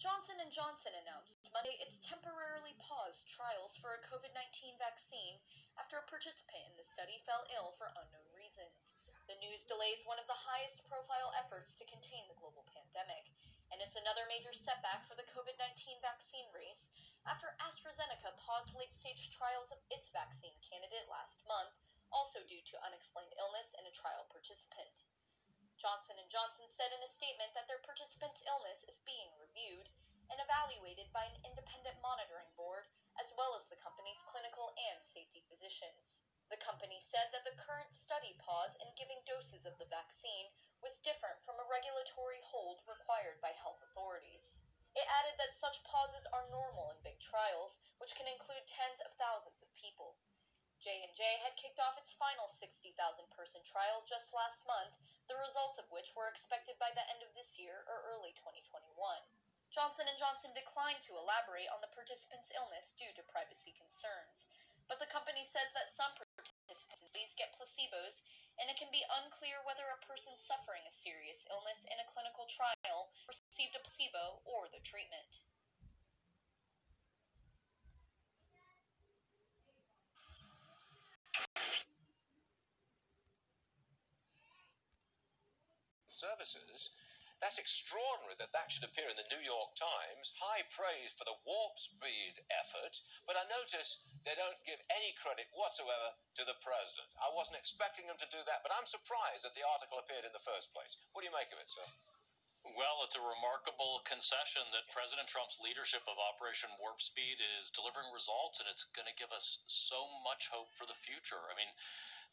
Johnson & Johnson announced Monday it's temporarily paused trials for a COVID-19 vaccine after a participant in the study fell ill for unknown reasons. The news delays one of the highest-profile efforts to contain the global pandemic, and it's another major setback for the COVID-19 vaccine race after AstraZeneca paused late-stage trials of its vaccine candidate last month, also due to unexplained illness in a trial participant. Johnson & Johnson said in a statement that their participant's illness is being reviewed and evaluated by an independent monitoring board, as well as the company's clinical and safety physicians. The company said that the current study pause in giving doses of the vaccine was different from a regulatory hold required by health authorities. It added that such pauses are normal in big trials, which can include tens of thousands of people. J&J had kicked off its final 60,000-person trial just last month, the results of which were expected by the end of this year or early 2021. Johnson & Johnson declined to elaborate on the participant's illness due to privacy concerns, but the company says that some participants in studies get placebos, and it can be unclear whether a person suffering a serious illness in a clinical trial received a placebo or the treatment. Services. That's extraordinary that should appear in the New York Times. High praise for the warp speed effort, but I notice they don't give any credit whatsoever to the president. I wasn't expecting them to do that, but I'm surprised that the article appeared in the first place. What do you make of it, sir? Well, it's a remarkable concession that President Trump's leadership of Operation Warp Speed is delivering results, and it's going to give us so much hope for the future. I mean,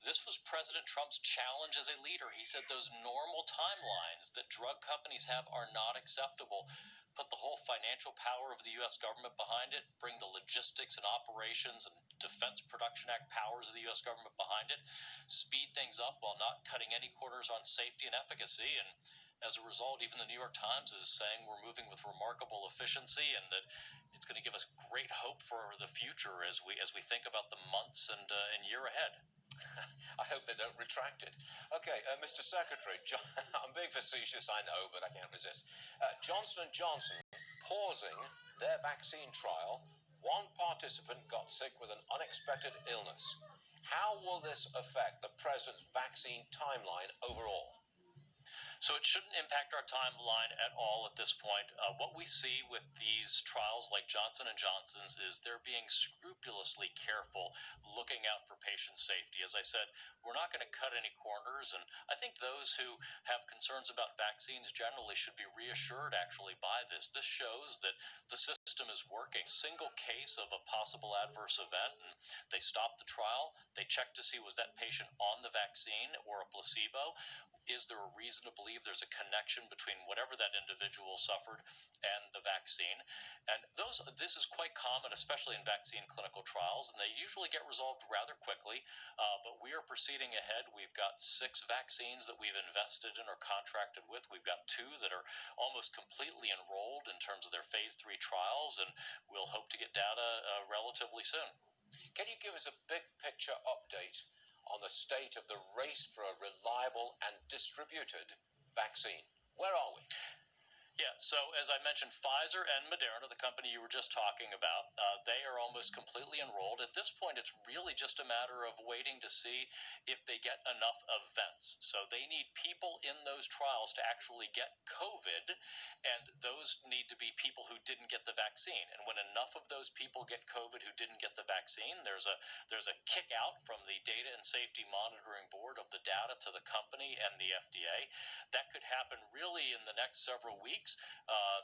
this was President Trump's challenge as a leader. He said those normal timelines that drug companies have are not acceptable. Put the whole financial power of the U.S. government behind it, bring the logistics and operations and Defense Production Act powers of the U.S. government behind it, speed things up while not cutting any corners on safety and efficacy. And as a result, even the New York Times is saying we're moving with remarkable efficiency and that it's going to give us great hope for the future as we think about the months and year ahead. I hope they don't retract it. Okay, Mr. Secretary, I'm being facetious, I know, but I can't resist. Johnson & Johnson pausing their vaccine trial. One participant got sick with an unexpected illness. How will this affect the president's vaccine timeline overall? So it shouldn't impact our timeline at all at this point. What we see with these trials like Johnson & Johnson's is they're being scrupulously careful, looking out for patient safety. As I said, we're not going to cut any corners, and I think those who have concerns about vaccines generally should be reassured actually by this. This shows that the system is working. Single case of a possible adverse event, and they stopped the trial. They checked to see was that patient on the vaccine or a placebo. Is there a reason to believe there's a connection between whatever that individual suffered and the vaccine? And this is quite common, especially in vaccine clinical trials, and they usually get resolved rather quickly. But we are proceeding ahead. We've got 6 vaccines that we've invested in or contracted with. We've got 2 that are almost completely enrolled in terms of their phase 3 trials, and we'll hope to get data relatively soon. Can you give us a big picture update on the state of the race for a reliable and distributed vaccine? Where are we? Yeah, so as I mentioned, Pfizer and Moderna, the company you were just talking about, they are almost completely enrolled. At this point, it's really just a matter of waiting to see if they get enough events. So they need people in those trials to actually get COVID, and those need to be people who didn't get the vaccine. And when enough of those people get COVID who didn't get the vaccine, there's a kick out from the Data and Safety Monitoring Board of the data to the company and the FDA. That could happen really in the next several weeks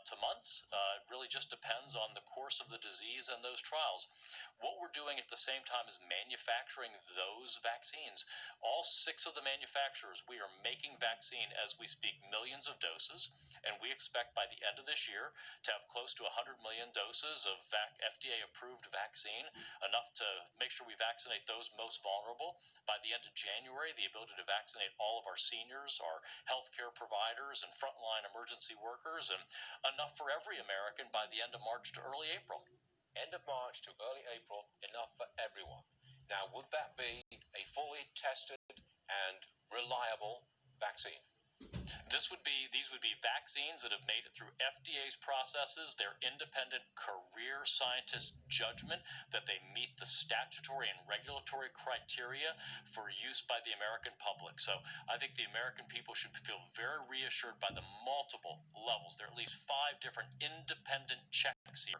to months. It really just depends on the course of the disease and those trials. What we're doing at the same time is manufacturing those vaccines. All 6 of the manufacturers, we are making vaccine as we speak, millions of doses, and we expect by the end of this year to have close to 100 million doses of FDA-approved vaccine, enough to make sure we vaccinate those most vulnerable. By the end of January, the ability to vaccinate all of our seniors, our healthcare providers, and frontline emergency workers, and enough for every American by the end of March to early April. End of March to early April, enough for everyone. Now, would that be a fully tested and reliable vaccine? These would be vaccines that have made it through FDA's processes, their independent career scientist judgment that they meet the statutory and regulatory criteria for use by the American public. So I think the American people should feel very reassured by the multiple levels. There are at least 5 different independent checks here